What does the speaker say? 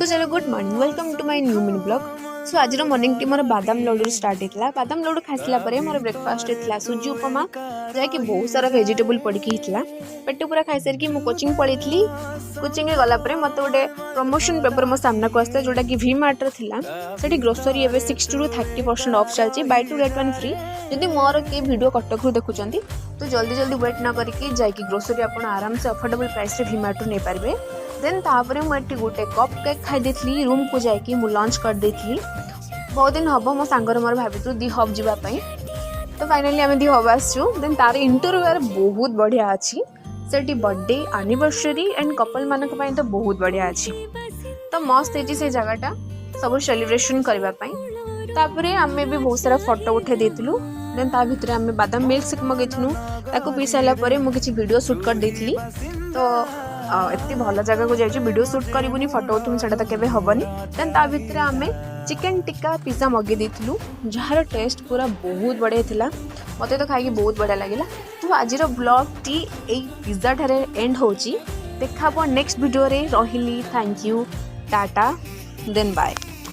सो चलो good morning welcome to my new mini blog. So आज morning T मोर बादाम Laddu start होता है। बादाम लड्डू खाइला मोर ब्रेकफास्ट होता सुजी उपमा जहाँकि बहुत सारा वेजिटेबल पड़की होता। पेट पूरा खाई सारिकी मु कोचिंग पढ़ी कोचिंग गलापर मत गोटे प्रमोशन पेपर मो सामना को आसता जोटा कि वी मार्ट था से ग्रोसरी एवं 60 to 30% ऑफ चलती buy two get one free. जदि मोर किए वीडियो कटक रू देखुं तो जल्दी जल्दी वेट न करके जाकि ग्रोसरी आप आराम से अफोर्डेबल प्राइस वी मार्ट नहीं पारे। देन तापर मुझे गोटे कप केक खाई रूम को जाकि लंच कर देती। बहुत दिन हम मो सांगर मोर भावितु दी हब जावाई तो फाइनाली आम दी हब आसचु। देन तार इंटरव्यू बहुत बढ़िया अच्छी से बर्थडे एनिवर्सरी एंड कपल मानक तो बहुत बढ़िया अच्छी तो मस्त है से जगहटा सब सेलिब्रेशन करने। तापरे आमे भी बहुत सारा फोटो उठे देथिलु। देन ता भितर आमे बादाम मिल्क शेक मगेथिनु ताको पी सारा परे मु किछि वीडियो शूट कर देथिली। तो एत्ती भल जगह को जाइछु वीडियो शूट करिबुनी फोटो उठुम सेटा त केबे हबनी। देन ता भितर आमे चिकन टिक्का पिज्जा मगे देथिलु जार टेस्ट पूरा बहुत बढ़िया थिला। मते तो खाई बहुत बढ़िया लगिला। तो आजिर ब्लॉग टी ए पिज्जा ठारे एंड होची। देखा नेक्स्ट वीडियो रे रहिली। Thank you tata then bye.